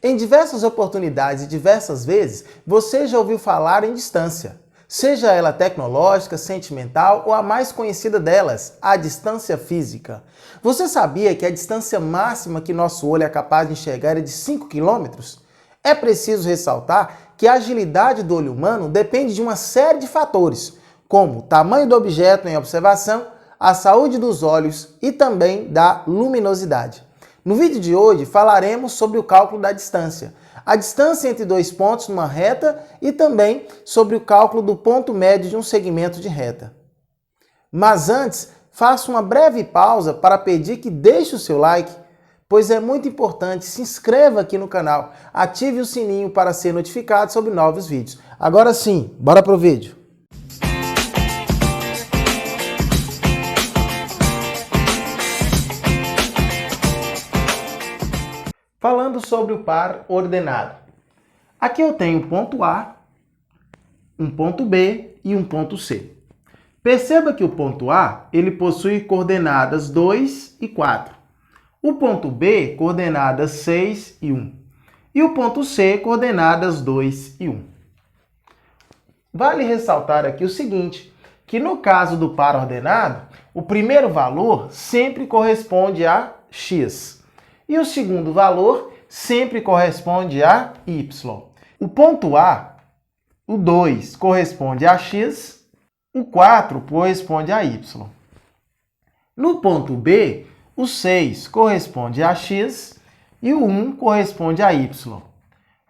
Em diversas oportunidades e diversas vezes, você já ouviu falar em distância. Seja ela tecnológica, sentimental ou a mais conhecida delas, a distância física. Você sabia que a distância máxima que nosso olho é capaz de enxergar é de 5 quilômetros? É preciso ressaltar que a agilidade do olho humano depende de uma série de fatores, como o tamanho do objeto em observação, a saúde dos olhos e também da luminosidade. No vídeo de hoje falaremos sobre o cálculo da distância, a distância entre dois pontos numa reta e também sobre o cálculo do ponto médio de um segmento de reta. Mas antes, faço uma breve pausa para pedir que deixe o seu like, pois é muito importante. Se inscreva aqui no canal, ative o sininho para ser notificado sobre novos vídeos. Agora sim, bora pro vídeo. Falando sobre o par ordenado. Aqui eu tenho um ponto A, um ponto B e um ponto C. Perceba que o ponto A ele possui coordenadas 2 e 4. O ponto B, coordenadas 6 e 1. E o ponto C, coordenadas 2 e 1. Vale ressaltar aqui o seguinte, que no caso do par ordenado, o primeiro valor sempre corresponde a x. E o segundo valor sempre corresponde a y. O ponto A, o 2, corresponde a x, o 4 corresponde a y. No ponto B, o 6 corresponde a x e o 1 corresponde a y.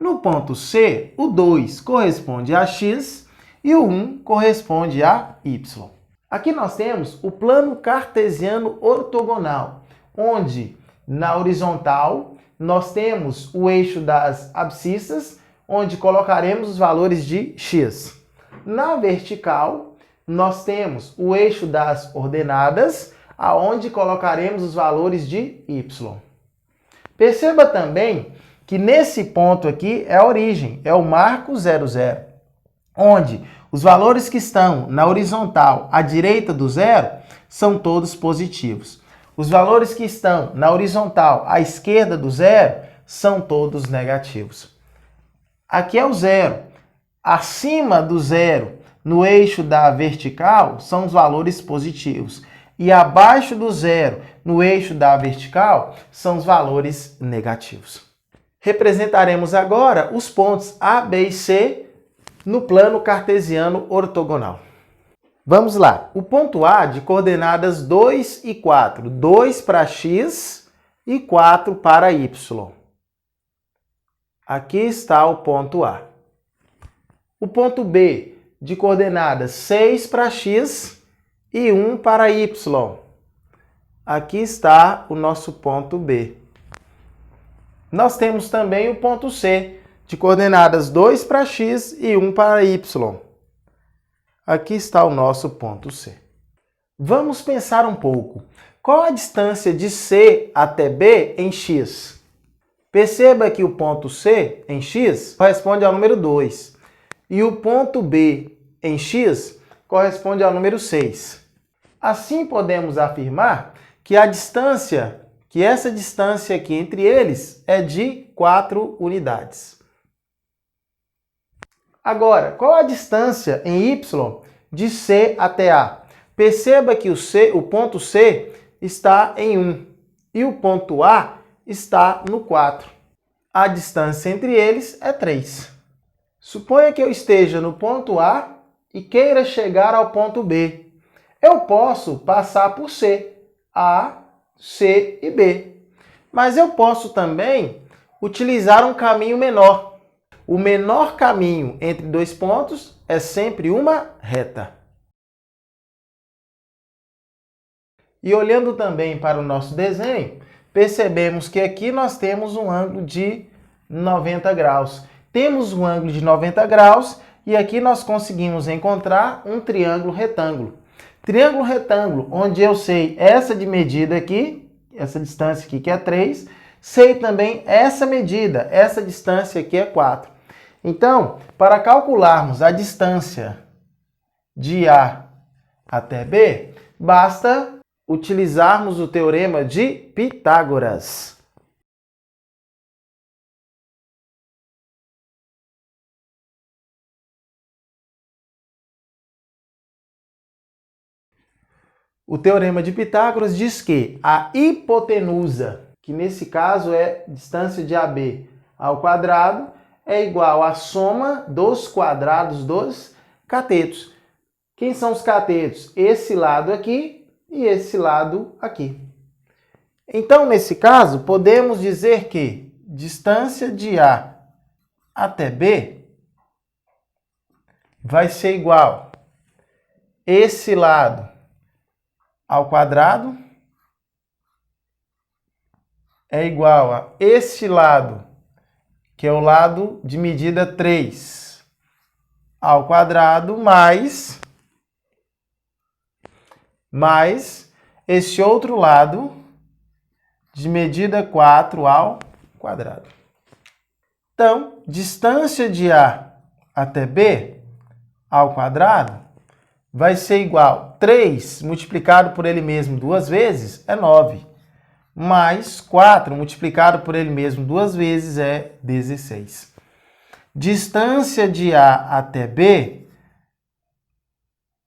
No ponto C, o 2 corresponde a x e o 1 corresponde a y. Aqui nós temos o plano cartesiano ortogonal, onde na horizontal, nós temos o eixo das abscissas, onde colocaremos os valores de x. Na vertical, nós temos o eixo das ordenadas, aonde colocaremos os valores de y. Perceba também que nesse ponto aqui é a origem, é o marco 00, onde os valores que estão na horizontal à direita do zero são todos positivos. Os valores que estão na horizontal à esquerda do zero são todos negativos. Aqui é o zero. Acima do zero, no eixo da vertical, são os valores positivos. E abaixo do zero, no eixo da vertical, são os valores negativos. Representaremos agora os pontos A, B e C no plano cartesiano ortogonal. Vamos lá. O ponto A de coordenadas 2 e 4. 2 para x e 4 para y. Aqui está o ponto A. O ponto B de coordenadas 6 para x e 1 para y. Aqui está o nosso ponto B. Nós temos também o ponto C de coordenadas 2 para x e 1 para y. Aqui está o nosso ponto C. Vamos pensar um pouco. Qual a distância de C até B em x? Perceba que o ponto C em x corresponde ao número 2 e o ponto B em x corresponde ao número 6. Assim podemos afirmar que essa distância aqui entre eles é de 4 unidades. Agora, qual a distância em y de C até A? Perceba que o ponto C está em 1 e o ponto A está no 4. A distância entre eles é 3. Suponha que eu esteja no ponto A e queira chegar ao ponto B. Eu posso passar por C, A, C e B. Mas eu posso também utilizar um caminho menor. O menor caminho entre dois pontos é sempre uma reta. E olhando também para o nosso desenho, percebemos que aqui nós temos um ângulo de 90 graus. Temos um ângulo de 90 graus e aqui nós conseguimos encontrar um triângulo retângulo. Triângulo retângulo, onde eu sei essa de medida aqui, essa distância aqui que é 3, sei também essa medida, essa distância aqui é 4. Então, para calcularmos a distância de A até B, basta utilizarmos o teorema de Pitágoras. O teorema de Pitágoras diz que a hipotenusa, que nesse caso é distância de AB ao quadrado, é igual à soma dos quadrados dos catetos. Quem são os catetos? Esse lado aqui e esse lado aqui. Então, nesse caso, podemos dizer que distância de A até B vai ser igual esse lado ao quadrado é igual a esse lado, que é o lado de medida 3, ao quadrado, mais esse outro lado de medida 4 ao quadrado. Então, distância de A até B ao quadrado vai ser igual a 3 multiplicado por ele mesmo duas vezes é 9, mais 4 multiplicado por ele mesmo duas vezes é 16. Distância de A até B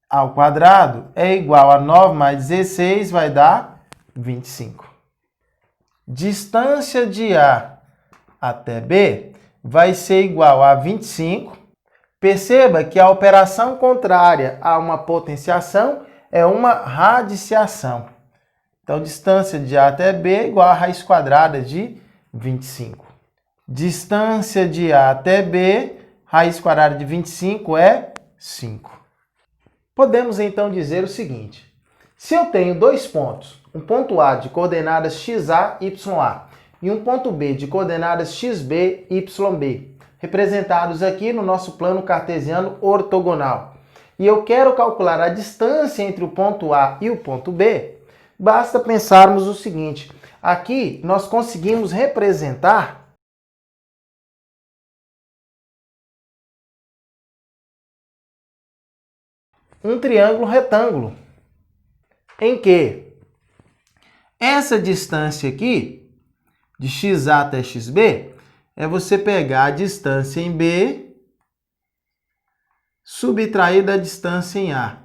ao quadrado é igual a 9 mais 16 vai dar 25. Distância de A até B vai ser igual a 25. Perceba que a operação contrária a uma potenciação é uma radiciação. Então, distância de A até B é igual a raiz quadrada de 25. Distância de A até B, raiz quadrada de 25 é 5. Podemos então dizer o seguinte: se eu tenho dois pontos, um ponto A de coordenadas xa, ya, e um ponto B de coordenadas xb, yb, representados aqui no nosso plano cartesiano ortogonal, e eu quero calcular a distância entre o ponto A e o ponto B, basta pensarmos o seguinte: aqui nós conseguimos representar um triângulo retângulo, em que essa distância aqui, de xa até xb, é você pegar a distância em B, subtrair da distância em A.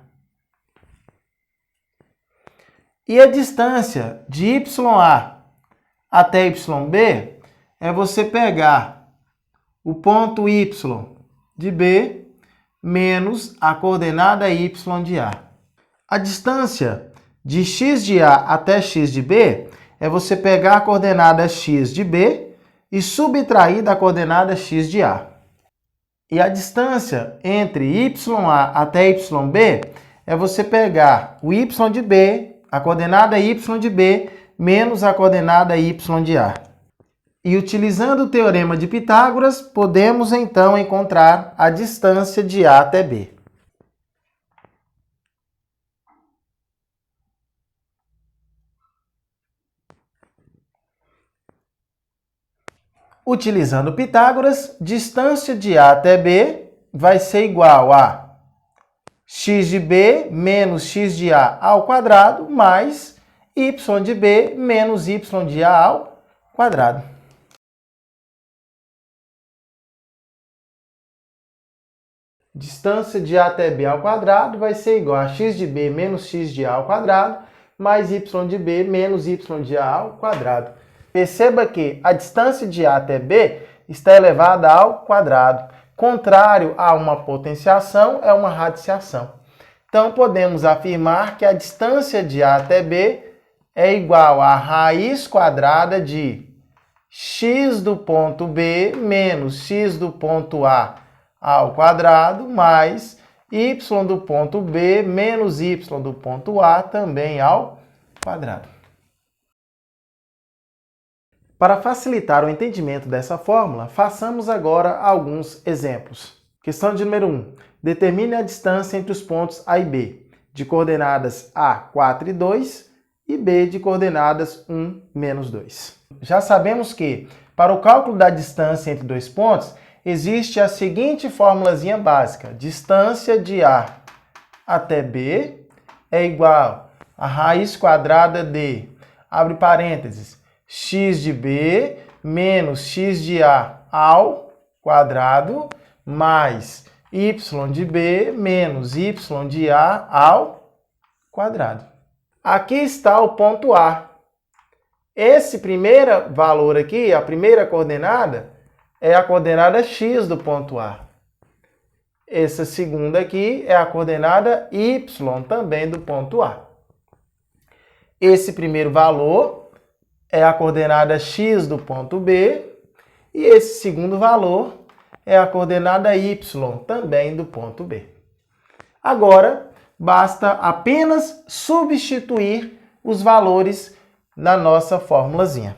E a distância de YA até YB é você pegar o ponto Y de B menos a coordenada Y de A. A distância de x de A até x de B é você pegar a coordenada x de B e subtrair da coordenada x de A. E a distância entre YA até YB é você pegar o y de B, a coordenada y de B, menos a coordenada y de A. E utilizando o teorema de Pitágoras, podemos então encontrar a distância de A até B. Utilizando Pitágoras, distância de A até B vai ser igual a x de B menos x de A ao quadrado mais y de B menos y de A ao quadrado. Distância de A até B ao quadrado vai ser igual a x de B menos x de A ao quadrado mais y de B menos y de A ao quadrado. Perceba que a distância de A até B está elevada ao quadrado. Contrário a uma potenciação, é uma radiciação. Então, podemos afirmar que a distância de A até B é igual a raiz quadrada de x do ponto B menos x do ponto A ao quadrado mais y do ponto B menos y do ponto A também ao quadrado. Para facilitar o entendimento dessa fórmula, façamos agora alguns exemplos. Questão de número 1. Determine a distância entre os pontos A e B, de coordenadas A, 4 e 2, e B de coordenadas 1, menos 2. Já sabemos que, para o cálculo da distância entre dois pontos, existe a seguinte formulazinha básica. Distância de A até B é igual a raiz quadrada de, abre parênteses, x de B menos x de A ao quadrado mais y de B menos y de A ao quadrado. Aqui está o ponto A. Esse primeiro valor aqui, a primeira coordenada, é a coordenada x do ponto A. Essa segunda aqui é a coordenada y também do ponto A. Esse primeiro valor é a coordenada x do ponto B e esse segundo valor é a coordenada y também do ponto B. Agora, basta apenas substituir os valores na nossa formulazinha.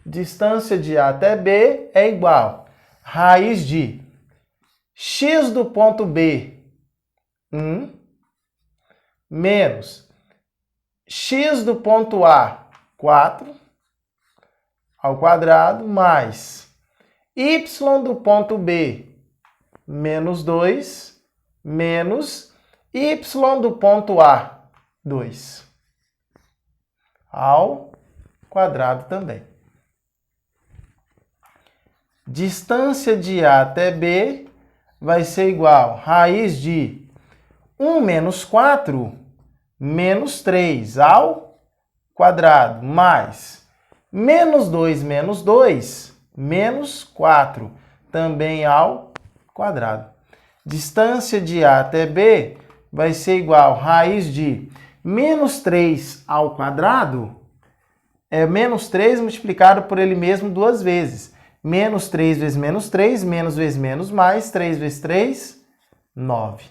Distância de A até B é igual a raiz de x do ponto B, 1, menos x do ponto A, 4, ao quadrado, mais y do ponto B, menos 2, menos y do ponto A, 2, ao quadrado também. Distância de A até B vai ser igual a raiz de 1 menos 4 menos 3 ao quadrado, mais menos 2 menos 4 também ao quadrado. Distância de A até B vai ser igual a raiz de menos 3 ao quadrado, é menos 3 multiplicado por ele mesmo duas vezes. Menos 3 vezes menos mais, 3 vezes 3, 9.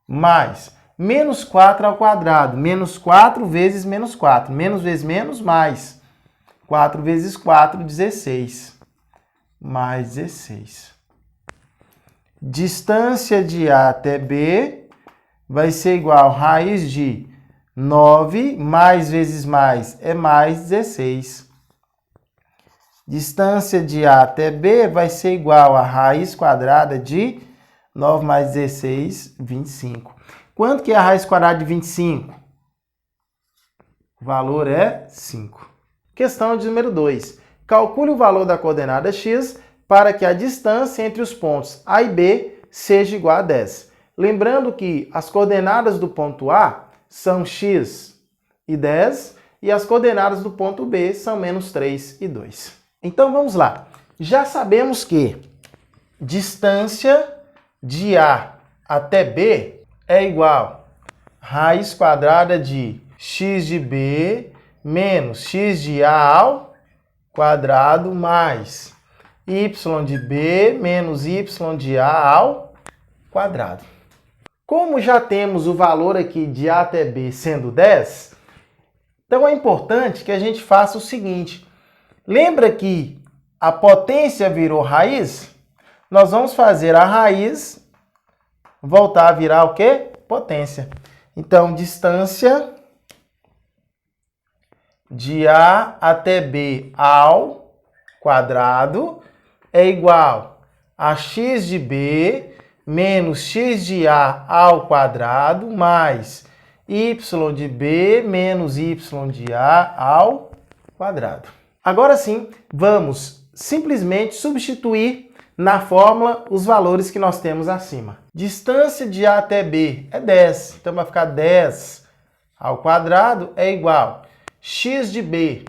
Mais menos 4 ao quadrado, menos 4 vezes menos 4. Menos vezes menos, mais 4 vezes 4, 16. Mais 16. Distância de A até B vai ser igual a raiz de 9 mais vezes mais é mais 16. Distância de A até B vai ser igual a raiz quadrada de 9 mais 16, 25. Quanto que é a raiz quadrada de 25? O valor é 5. Questão de número 2. Calcule o valor da coordenada x para que a distância entre os pontos A e B seja igual a 10. Lembrando que as coordenadas do ponto A são x e 10 e as coordenadas do ponto B são menos 3 e 2. Então vamos lá. Já sabemos que distância de A até B é igual a raiz quadrada de x de B menos x de A ao quadrado mais y de B menos y de A ao quadrado. Como já temos o valor aqui de A até B sendo 10, então é importante que a gente faça o seguinte. Lembra que a potência virou raiz? Nós vamos fazer a raiz voltar a virar o quê? Potência. Então, distância de A até B ao quadrado é igual a x de B menos x de A ao quadrado mais y de B menos y de A ao quadrado. Agora sim, vamos simplesmente substituir na fórmula os valores que nós temos acima. Distância de A até B é 10, então vai ficar 10 ao quadrado é igual a x de B,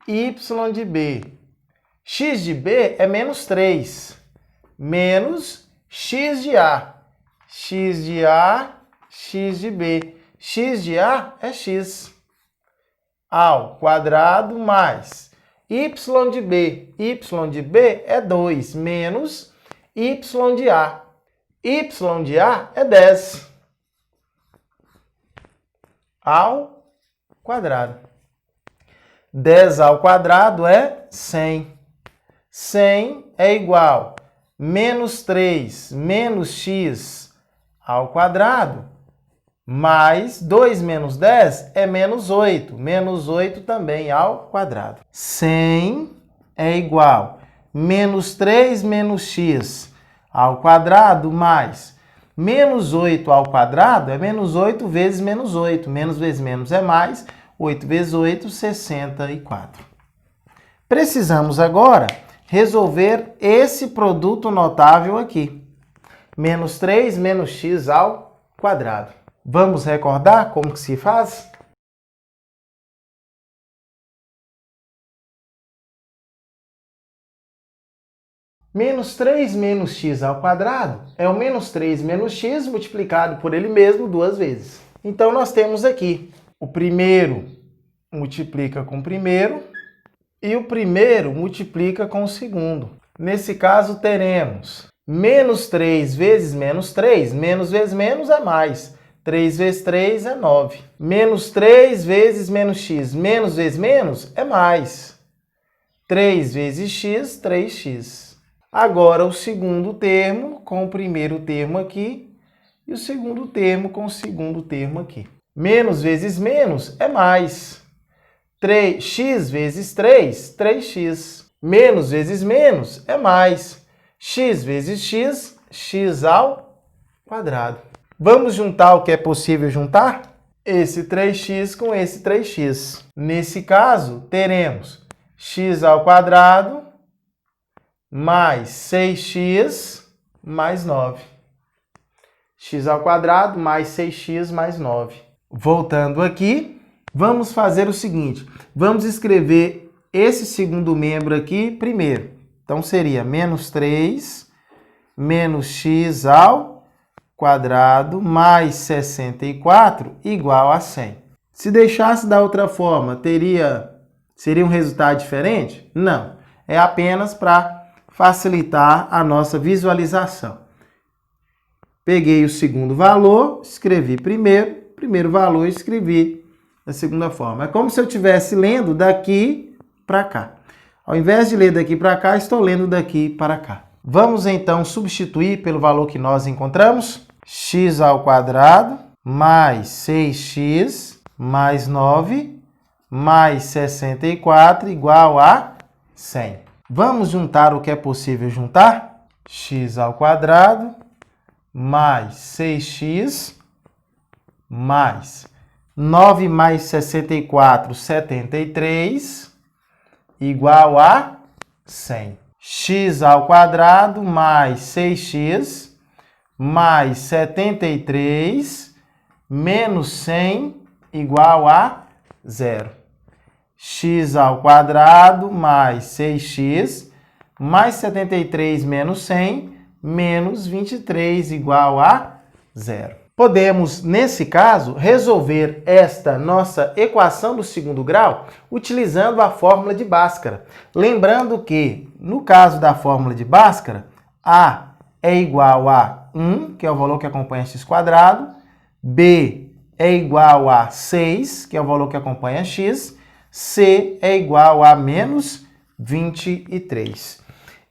y de B. X de B é menos 3, menos x de A, x de A, x de B. X de A é x ao quadrado mais y de B. Y de B é 2 menos y de A. Y de A é 10 ao quadrado. 10 ao quadrado é 100. 100 é igual a menos 3 menos x ao quadrado mais 2 menos 10 é menos 8. Menos 8 também ao quadrado. 100 é igual a menos 3 menos x ao quadrado mais menos 8 ao quadrado é menos 8 vezes menos 8. Menos vezes menos é mais. 8 vezes 8, 64. Precisamos agora resolver esse produto notável aqui. Menos 3 menos x ao quadrado. Vamos recordar como que se faz? Menos 3 menos x ao quadrado é o menos 3 menos x multiplicado por ele mesmo duas vezes. Então, nós temos aqui o primeiro multiplica com o primeiro e o primeiro multiplica com o segundo. Nesse caso, teremos menos 3 vezes menos 3. Menos vezes menos é mais. 3 vezes 3 é 9. Menos 3 vezes menos x. Menos vezes menos é mais. 3 vezes x, 3x. Agora, o segundo termo com o primeiro termo aqui e o segundo termo com o segundo termo aqui. Menos vezes menos é mais. X vezes 3, 3x. Menos vezes menos é mais. X vezes x, x ao quadrado. Vamos juntar o que é possível juntar? Esse 3x com esse 3x. Nesse caso, teremos x ao quadrado mais 6x mais 9. X ao quadrado mais 6x mais 9. Voltando aqui, vamos fazer o seguinte. Vamos escrever esse segundo membro aqui primeiro. Então, seria menos 3 menos x ao quadrado mais 64 igual a 100. Se deixasse da outra forma, seria um resultado diferente? Não. É apenas para facilitar a nossa visualização. Peguei o segundo valor, escrevi primeiro valor, escrevi da segunda forma. É como se eu estivesse lendo daqui para cá. Ao invés de ler daqui para cá, estou lendo daqui para cá. Vamos então substituir pelo valor que nós encontramos. X ao quadrado mais 6x mais 9 mais 64 igual a 100. Vamos juntar o que é possível juntar? X ao quadrado mais 6x mais 9 mais 64, 73, igual a 100. X ao quadrado mais 6x mais 73 menos 100 igual a 0. X ao quadrado mais 6x mais 73 menos 100 menos 23 igual a 0. Podemos, nesse caso, resolver esta nossa equação do segundo grau utilizando a fórmula de Bhaskara. Lembrando que, no caso da fórmula de Bhaskara, A é igual a 1, que é o valor que acompanha x quadrado, B é igual a 6, que é o valor que acompanha x, C é igual a menos 23.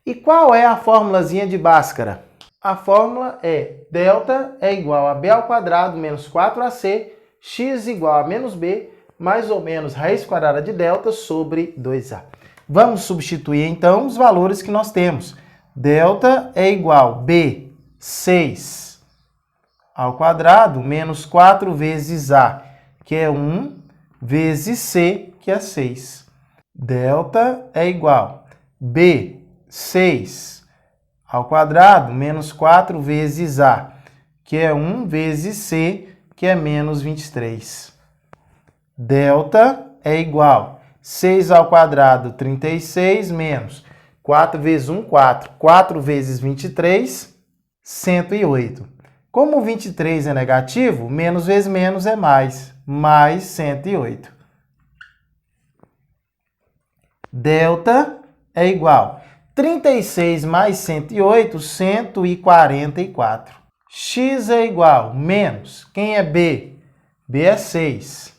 E qual é a formulazinha de Bhaskara? A fórmula é delta é igual a b ao quadrado menos 4ac, x igual a menos b, mais ou menos raiz quadrada de delta sobre 2a. Vamos substituir então os valores que nós temos. Delta é igual a b, 6 ao quadrado, menos 4 vezes a, que é 1, vezes c, que é 6. Delta é igual a b, 6 ao quadrado, menos 4 vezes a, que é 1 vezes c, que é menos 23. Delta é igual a 6 ao quadrado, 36, menos 4 vezes 1, 4. 4 vezes 23, 108. Como 23 é negativo, menos vezes menos é mais 108. Delta é igual a 36 mais 108, 144. X é igual a menos, quem é B? B é 6.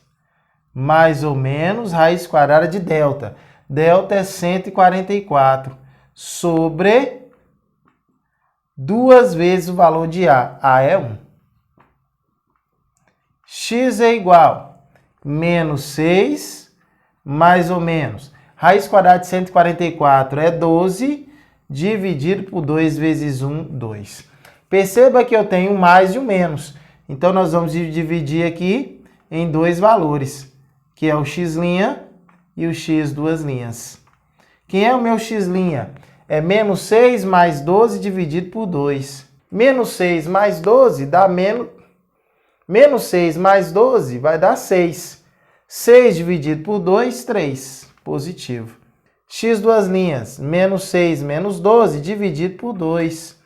Mais ou menos raiz quadrada de delta. Delta é 144 sobre 2 vezes o valor de A. A é 1. X é igual a menos 6, mais ou menos. Raiz quadrada de 144 é 12, dividido por 2 vezes 1, 2. Perceba que eu tenho um mais e um menos. Então, nós vamos dividir aqui em dois valores, que é o x' e o x duas linhas. Quem é o meu x'? é menos 6 mais 12 dividido por 2. Menos 6 mais 12 dá menos... Menos 6 mais 12 vai dar 6. 6 dividido por 2, 3. Positivo. X duas linhas. Menos 6 menos 12 dividido por 2.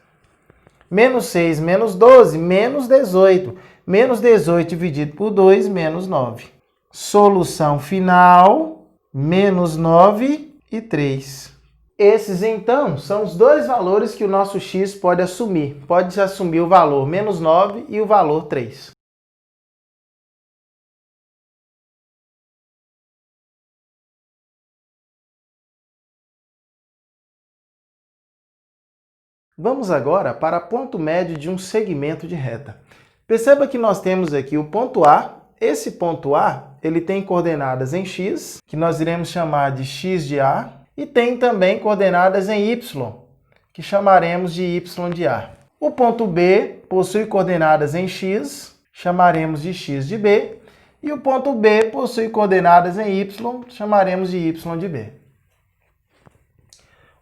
Menos 6 menos 12, menos 18. Menos 18 dividido por 2, menos 9. Solução final, menos 9 e 3. Esses, então, são os dois valores que o nosso x pode assumir. Pode assumir o valor menos 9 e o valor 3. Vamos agora para ponto médio de um segmento de reta. Perceba que nós temos aqui o ponto A. Esse ponto A, ele tem coordenadas em x, que nós iremos chamar de x de A, e tem também coordenadas em y, que chamaremos de y de A. O ponto B possui coordenadas em x, chamaremos de x de B, e o ponto B possui coordenadas em y, chamaremos de y de B.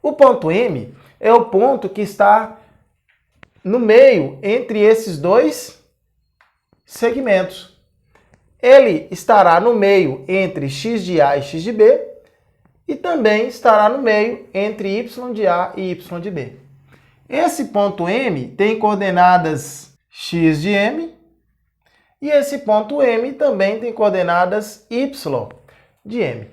O ponto M é o ponto que está no meio entre esses dois segmentos. Ele estará no meio entre x de A e x de B e também estará no meio entre y de A e y de B. Esse ponto M tem coordenadas x de M e esse ponto M também tem coordenadas y de M.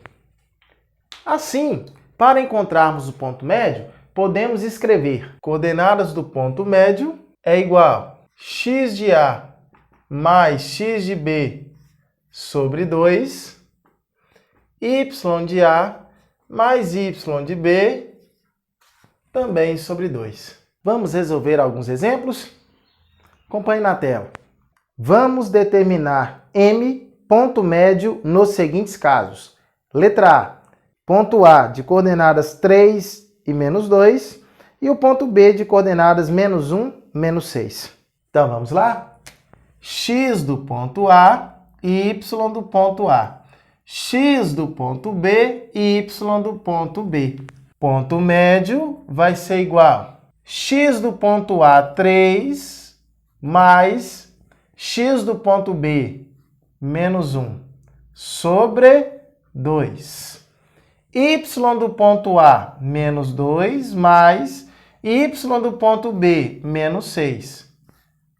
Assim, para encontrarmos o ponto médio, podemos escrever coordenadas do ponto médio é igual x de A mais x de B sobre 2, y de A mais y de B também sobre 2. Vamos resolver alguns exemplos? Acompanhe na tela. Vamos determinar M, ponto médio, nos seguintes casos. Letra A, ponto A de coordenadas 3 e menos 2, e o ponto B de coordenadas menos 1, menos 6. Então, vamos lá? X do ponto A e Y do ponto A. X do ponto B e Y do ponto B. Ponto médio vai ser igual x do ponto A, 3, mais x do ponto B, menos 1, sobre 2. Y do ponto A, menos 2, mais y do ponto B, menos 6.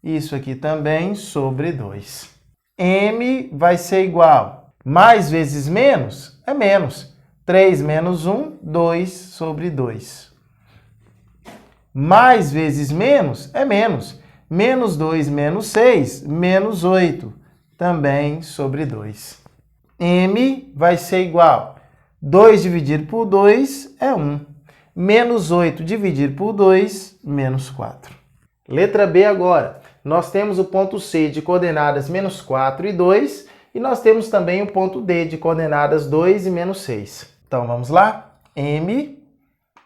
Isso aqui também sobre 2. M vai ser igual, mais vezes menos é menos. 3 menos 1, 2 sobre 2. Mais vezes menos é menos. Menos 2 menos 6, menos 8, também sobre 2. M vai ser igual, 2 dividido por 2 é 1. Menos 8 dividido por 2, menos 4. Letra B agora. Nós temos o ponto C de coordenadas menos 4 e 2, e nós temos também o ponto D de coordenadas 2 e menos 6. Então, vamos lá? M,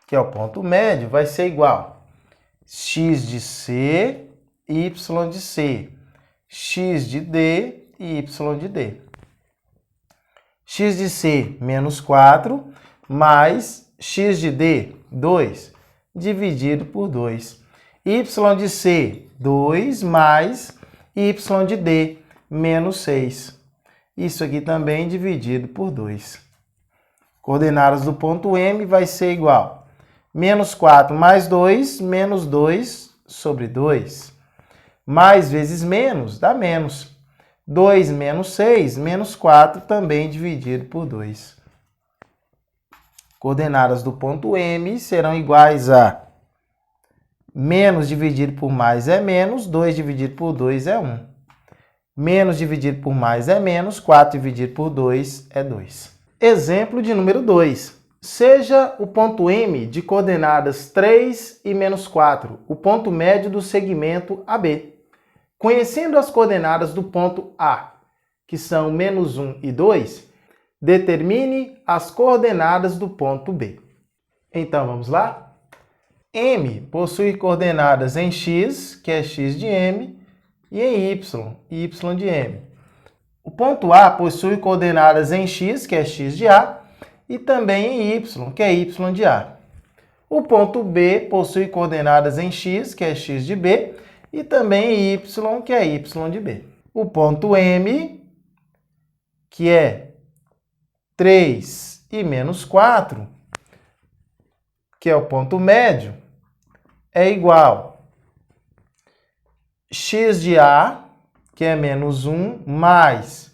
que é o ponto médio, vai ser igual x de C, y de C, x de D e y de D. X de C, menos 4, mais x de D, 2, dividido por 2. Y de C, 2, mais y de D, menos 6. Isso aqui também dividido por 2. Coordenadas do ponto M vai ser igual menos 4 mais 2, menos 2 sobre 2. Mais vezes menos dá menos. 2 menos 6, menos 4, também dividido por 2. Coordenadas do ponto M serão iguais a menos dividido por mais é menos, 2 dividido por 2 é 1. Menos dividido por mais é menos, 4 dividido por 2 é 2. Exemplo de número 2. Seja o ponto M de coordenadas 3 e menos 4, o ponto médio do segmento AB. Conhecendo as coordenadas do ponto A, que são menos 1 e 2, determine as coordenadas do ponto B. Então, vamos lá? M possui coordenadas em x, que é x de M, e em y de M. O ponto A possui coordenadas em x, que é x de A, e também em y, que é y de A. O ponto B possui coordenadas em x, que é x de B, e também y, que é y de B. O ponto M, que é 3 e menos 4, que é o ponto médio, é igual x de A, que é menos 1, mais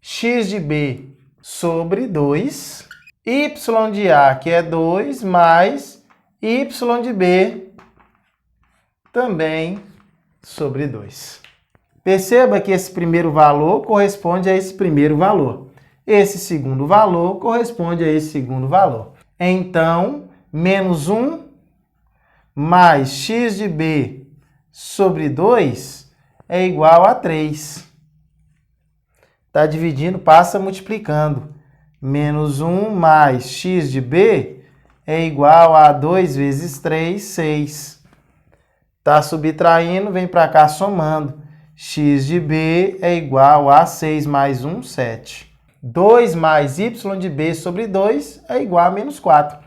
x de B sobre 2, y de A, que é 2, mais y de B, também sobre 2. Perceba que esse primeiro valor corresponde a esse primeiro valor. Esse segundo valor corresponde a esse segundo valor. Então, menos 1 mais x de B sobre 2 é igual a 3. Está dividindo, passa multiplicando. Menos 1 mais x de B é igual a 2 vezes 3, 6. Está subtraindo, vem para cá somando. X de B é igual a 6 mais 1, 7. 2 mais y de B sobre 2 é igual a menos 4.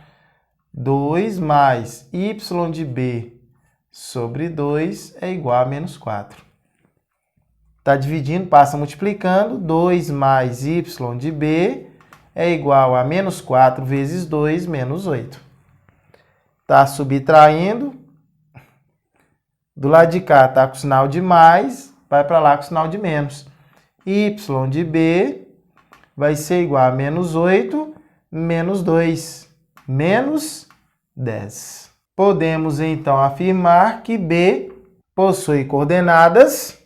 2 mais y de B sobre 2 é igual a menos 4. Está dividindo, passa multiplicando. 2 mais y de B é igual a menos 4 vezes 2, menos 8. Está subtraindo. Do lado de cá está com o sinal de mais, vai para lá com o sinal de menos. Y de B vai ser igual a menos 8, menos 2, menos 10. Podemos, então, afirmar que B possui coordenadas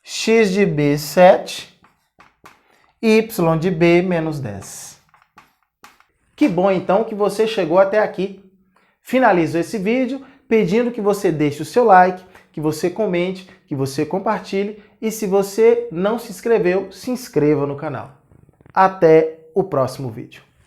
x de B, 7, y de B, menos 10. Que bom, então, que você chegou até aqui. Finalizo esse vídeo pedindo que você deixe o seu like, que você comente, que você compartilhe e se você não se inscreveu, se inscreva no canal. Até o próximo vídeo.